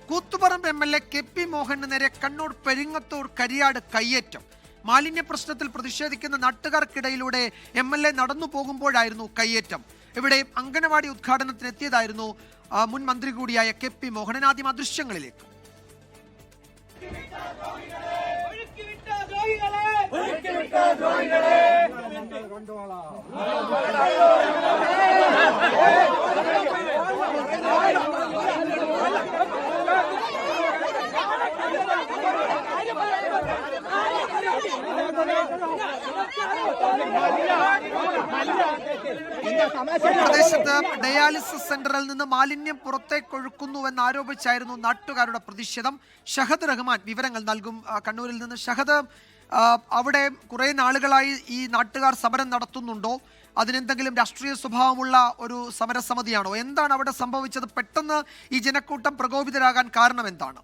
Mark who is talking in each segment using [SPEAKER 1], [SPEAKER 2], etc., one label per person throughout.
[SPEAKER 1] Koothuparamba MLA KP Mohan നേരെ കണ്ണൂർ പെരിങ്ങത്തൂർ കരിയാട് കയ്യേറ്റം. മാലിന്യ പ്രശ്നത്തിൽ പ്രതിഷേധിക്കുന്ന നാട്ടുകാർക്കിടയിലൂടെ MLA നടന്നു പോകുമ്പോഴായിരുന്നു കയ്യേറ്റം. ഇവിടെ അംഗനവാടി ഉദ്ഘാടനത്തിനെത്തിയതായിരുന്നു മുൻ മന്ത്രി കൂടിയായ KP മോഹനൻ. ആദ്യം ആ ദൃശ്യങ്ങളിലേക്ക്. പ്രദേശത്ത് ഡയാലിസിസ് സെന്ററിൽ നിന്ന് മാലിന്യം പുറത്തേക്കൊഴുക്കുന്നുവെന്ന് ആരോപിച്ചായിരുന്നു നാട്ടുകാരുടെ പ്രതിഷേധം. ഷഹദ് റഹ്മാൻ വിവരങ്ങൾ നൽകും കണ്ണൂരിൽ നിന്ന്. ഷഹദ്, അവിടെ കുറെ നാളുകളായി ഈ നാട്ടുകാർ സമരം നടത്തുന്നുണ്ടോ? അതിനെന്തെങ്കിലും രാഷ്ട്രീയ സ്വഭാവമുള്ള ഒരു സമരസമിതിയാണോ? എന്താണ് അവിടെ സംഭവിച്ചത്? പെട്ടെന്ന് ഈ ജനക്കൂട്ടം പ്രകോപിതരാകാൻ കാരണം എന്താണ്?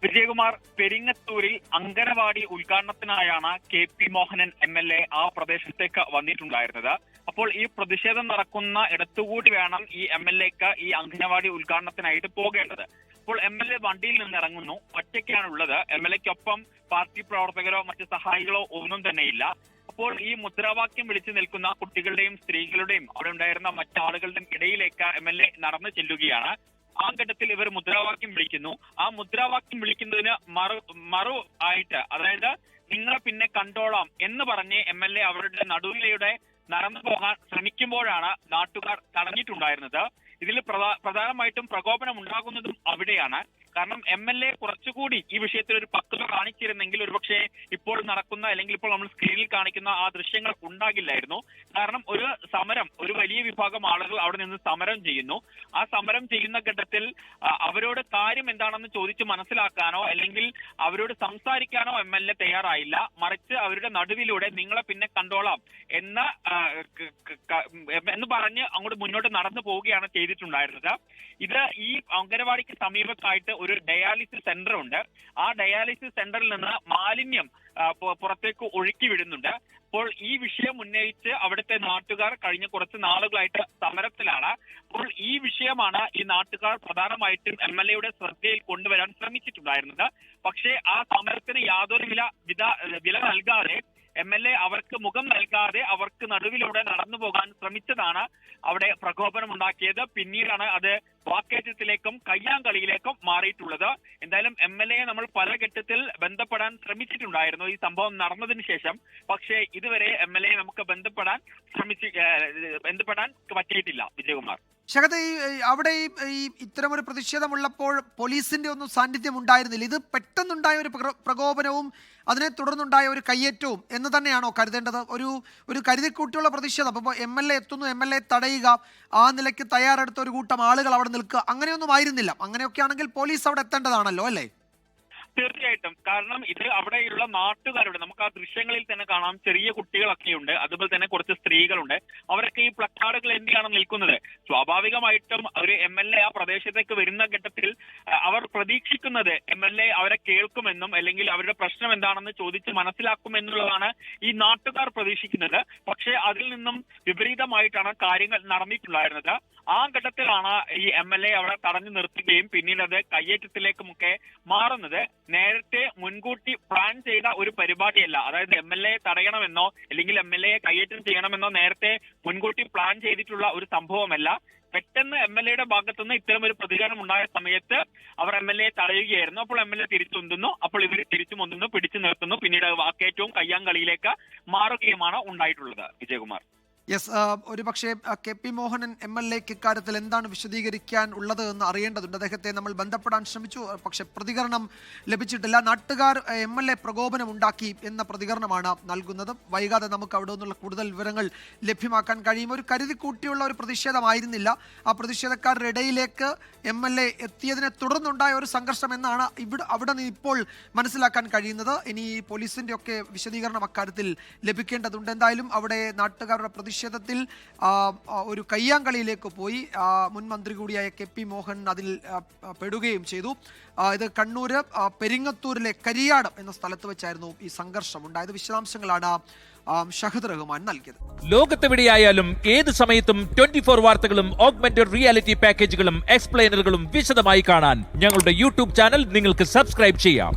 [SPEAKER 2] വിജയകുമാർ, പെരിങ്ങത്തൂരിൽ അംഗനവാടി ഉദ്ഘാടനത്തിനായാണ് KP മോഹനൻ MLA ആ പ്രദേശത്തേക്ക് വന്നിട്ടുണ്ടായിരുന്നത്. അപ്പോൾ ഈ പ്രതിഷേധം നടക്കുന്ന ഇടത്തുകൂടി വേണം ഈ MLAക്ക് ഈ അംഗനവാടി ഉദ്ഘാടനത്തിനായിട്ട് പോകേണ്ടത്. അപ്പോൾ MLA വണ്ടിയിൽ നിന്ന് ഇറങ്ങുന്നു. ഒറ്റയ്ക്കാണുള്ളത്. MLAക്കൊപ്പം പാർട്ടി പ്രവർത്തകരോ മറ്റ് സഹായികളോ ഒന്നും തന്നെയില്ല. അപ്പോൾ ഈ മുദ്രാവാക്യം വിളിച്ചു നിൽക്കുന്ന കുട്ടികളുടെയും സ്ത്രീകളുടെയും അവിടെ ഉണ്ടായിരുന്ന മറ്റാളുകളുടെയും ഇടയിലേക്ക് MLA നടന്നു ചെല്ലുകയാണ്. ആ ഘട്ടത്തിൽ ഇവർ മുദ്രാവാക്യം വിളിക്കുന്നു. ആ മുദ്രാവാക്യം വിളിക്കുന്നതിന് മറു ആയിട്ട്, അതായത് നിങ്ങളെ പിന്നെ കണ്ടോളാം എന്ന് പറഞ്ഞ് MLA അവരുടെ നടുവിലൂടെ നടന്നു പോകാൻ ശ്രമിക്കുമ്പോഴാണ് നാട്ടുകാർ തടഞ്ഞിട്ടുണ്ടായിരുന്നത്. ഇതിൽ പ്രധാനമായിട്ടും പ്രകോപനം ഉണ്ടാകുന്നതും അവിടെയാണ്. കാരണം MLA കുറച്ചുകൂടി ഈ വിഷയത്തിൽ ഒരു പക്വത കാണിച്ചിരുന്നെങ്കിൽ ഒരുപക്ഷെ ഇപ്പോൾ നടക്കുന്ന അല്ലെങ്കിൽ ഇപ്പോൾ നമ്മൾ സ്ക്രീനിൽ കാണിക്കുന്ന ആ ദൃശ്യങ്ങൾ ഉണ്ടാകില്ലായിരുന്നു. കാരണം ഒരു വലിയ വിഭാഗം ആളുകൾ അവിടെ നിന്ന് സമരം ചെയ്യുന്നു. ആ സമരം ചെയ്യുന്ന ഘട്ടത്തിൽ അവരോട് കാര്യം എന്താണെന്ന് ചോദിച്ച് മനസ്സിലാക്കാനോ അല്ലെങ്കിൽ അവരോട് സംസാരിക്കാനോ MLA തയ്യാറായില്ല. മറിച്ച് അവരുടെ നടുവിലൂടെ നിങ്ങളെ പിന്നെ കണ്ടോളാം എന്ന് പറഞ്ഞ് അങ്ങോട്ട് മുന്നോട്ട് നടന്നു പോവുകയാണ് ചെയ്തിട്ടുണ്ടായിരുന്നത്. ഇത് ഈ അംഗനവാടിക്ക് സമീപത്തായിട്ട് ഒരു ഡയാലിസിസ് സെന്റർ ഉണ്ട്. ആ ഡയാലിസിസ് സെന്ററിൽ നിന്ന് മാലിന്യം പുറത്തേക്ക് ഒഴുക്കി വിടുന്നുണ്ട്. അപ്പോൾ ഈ വിഷയം ഉന്നയിച്ച് അവിടുത്തെ നാട്ടുകാർ കഴിഞ്ഞ കുറച്ച് നാളുകളായിട്ട് സമരത്തിലാണ്. അപ്പോൾ ഈ വിഷയമാണ് ഈ നാട്ടുകാർ പ്രധാനമായിട്ടും MLAയുടെ ശ്രദ്ധയിൽ കൊണ്ടുവരാൻ ശ്രമിച്ചിട്ടുണ്ടായിരുന്നത്. പക്ഷേ ആ സമരത്തിന് യാതൊരു വില നൽകാതെ MLA അവർക്ക് മുഖം നൽകാതെ അവർക്ക് നടുവിലൂടെ നടന്നു പോകാൻ ശ്രമിച്ചതാണ് അവിടെ പ്രകോപനം ഉണ്ടാക്കിയത്. പിന്നീടാണ് അത് വാക്കേറ്റത്തിലേക്കും കയ്യാങ്കളിയിലേക്കും മാറിയിട്ടുള്ളത്. എന്തായാലും MLAയെ നമ്മൾ പല ഘട്ടത്തിൽ ബന്ധപ്പെടാൻ ശ്രമിച്ചിട്ടുണ്ടായിരുന്നു ഈ സംഭവം നടന്നതിന് ശേഷം. പക്ഷേ ഇതുവരെ MLAയെ നമുക്ക് ബന്ധപ്പെടാൻ പറ്റിയിട്ടില്ല. വിജയകുമാർ,
[SPEAKER 1] ഷഹദ്, അവിടെ ഈ ഇത്തരമൊരു പ്രതിഷേധമുള്ളപ്പോൾ പോലീസിന്റെ ഒന്നും സാന്നിധ്യം ഉണ്ടായിരുന്നില്ല. ഇത് പെട്ടെന്നുണ്ടായ ഒരു പ്രകോപനവും അതിനെ തുടർന്നുണ്ടായ ഒരു കയ്യേറ്റവും എന്ന് തന്നെയാണോ കരുതേണ്ടത്? ഒരു കരുതിക്കൂട്ടിയുള്ള പ്രതിഷേധം. അപ്പോൾ MLA എത്തുന്നു, MLA തടയുക, ആ നിലയ്ക്ക് തയ്യാറെടുത്ത ഒരു കൂട്ടം ആളുകൾ അവിടെ നിൽക്കുക, അങ്ങനെയൊന്നും ആയിരുന്നില്ല. അങ്ങനെയൊക്കെ ആണെങ്കിൽ പോലീസ് അവിടെ എത്തേണ്ടതാണല്ലോ, അല്ലേ?
[SPEAKER 2] തീർച്ചയായിട്ടും. കാരണം ഇത് അവിടെയുള്ള നാട്ടുകാരുടെ, നമുക്ക് ആ ദൃശ്യങ്ങളിൽ തന്നെ കാണാം, ചെറിയ കുട്ടികളൊക്കെ ഉണ്ട്, അതുപോലെ തന്നെ കുറച്ച് സ്ത്രീകളുണ്ട്. അവരൊക്കെ ഈ പ്ലക്കാർഡുകൾ എന്തിനാണ് നിൽക്കുന്നത്? സ്വാഭാവികമായിട്ടും ഒരു MLA ആ പ്രദേശത്തേക്ക് വരുന്ന ഘട്ടത്തിൽ അവർ പ്രതീക്ഷിക്കുന്നത് MLA അവരെ കേൾക്കുമെന്നും അല്ലെങ്കിൽ അവരുടെ പ്രശ്നം എന്താണെന്ന് ചോദിച്ച് മനസ്സിലാക്കുമെന്നുള്ളതാണ് ഈ നാട്ടുകാർ പ്രതീക്ഷിക്കുന്നത്. പക്ഷേ അതിൽ നിന്നും വിപരീതമായിട്ടാണ് കാര്യങ്ങൾ നടന്നിട്ടുണ്ടായിരുന്നത്. ആ ഘട്ടത്തിലാണ് ഈ MLA അവിടെ തടഞ്ഞു നിർത്തുകയും പിന്നീട് അത് കയ്യേറ്റത്തിലേക്കുമൊക്കെ മാറുന്നത്. നേരത്തെ മുൻകൂട്ടി പ്ലാൻ ചെയ്ത ഒരു പരിപാടിയല്ല. അതായത് MLA തടയണമെന്നോ അല്ലെങ്കിൽ MLA കയ്യേറ്റം ചെയ്യണമെന്നോ നേരത്തെ മുൻകൂട്ടി പ്ലാൻ ചെയ്തിട്ടുള്ള ഒരു സംഭവമല്ല. പെട്ടെന്ന് MLAയുടെ ഭാഗത്തുനിന്ന് ഇത്തരം ഒരു പ്രതികരണം ഉണ്ടായ സമയത്ത് അവർ MLAയെ തടയുകയായിരുന്നു. അപ്പോൾ MLA തിരിച്ചുന്തുന്നു. അപ്പോൾ ഇവർ തിരിച്ചുമൊന്നുന്നു, പിടിച്ചു നിർത്തുന്നു. പിന്നീട് വാക്കേറ്റവും കയ്യാങ്കളിയിലേക്ക് മാറുകയുമാണ് ഉണ്ടായിട്ടുള്ളത്. വിജയകുമാർ,
[SPEAKER 1] യെസ്, ഒരു പക്ഷേ KP മോഹനൻ MLAക്ക് ഇക്കാര്യത്തിൽ എന്താണ് വിശദീകരിക്കാൻ ഉള്ളത് എന്ന് അറിയേണ്ടതുണ്ട്. അദ്ദേഹത്തെ നമ്മൾ ബന്ധപ്പെടാൻ ശ്രമിച്ചു, പക്ഷെ പ്രതികരണം ലഭിച്ചിട്ടില്ല. നാട്ടുകാർ MLA പ്രകോപനം ഉണ്ടാക്കി എന്ന പ്രതികരണമാണ് നൽകുന്നത്. വൈകാതെ നമുക്ക് അവിടെ നിന്നുള്ള കൂടുതൽ വിവരങ്ങൾ ലഭ്യമാക്കാൻ കഴിയും. ഒരു കരുതിക്കൂട്ടിയുള്ള ഒരു പ്രതിഷേധമായിരുന്നില്ല. ആ പ്രതിഷേധക്കാരുടെ ഇടയിലേക്ക് MLA എത്തിയതിനെ തുടർന്നുണ്ടായ ഒരു സംഘർഷം എന്നാണ് അവിടെ നിന്ന് ഇപ്പോൾ മനസ്സിലാക്കാൻ കഴിയുന്നത്. ഇനി പോലീസിന്റെ ഒക്കെ വിശദീകരണം അക്കാര്യത്തിൽ ലഭിക്കേണ്ടതുണ്ട്. എന്തായാലും അവിടെ നാട്ടുകാരുടെ പ്രതിഷേധം പ്രതിഷേധത്തിൽ ഒരു കയ്യാങ്കളിയിലേക്ക് പോയി. മുൻ മന്ത്രി കൂടിയായ KP മോഹൻ അതിൽ പെടുകയും ചെയ്തു. ഇത് കണ്ണൂർ പെരിങ്ങത്തൂരിലെ കരിയാടം എന്ന സ്ഥലത്ത് വെച്ചായിരുന്നു ഈ സംഘർഷം ഉണ്ടായത്. വിശദാംശങ്ങളാണ് ഷഹദ് റഹ്മാൻ നൽകിയത്.
[SPEAKER 3] ലോകത്തെവിടെയായാലും ഏത് സമയത്തും 24 വാർത്തകളും ഓഗ്മെന്റഡ് റിയാലിറ്റി പാക്കേജുകളും എക്സ്പ്ലെയിനറുകളും വിശദമായി കാണാൻ ഞങ്ങളുടെ യൂട്യൂബ് ചാനൽ നിങ്ങൾക്ക് സബ്സ്ക്രൈബ് ചെയ്യാം.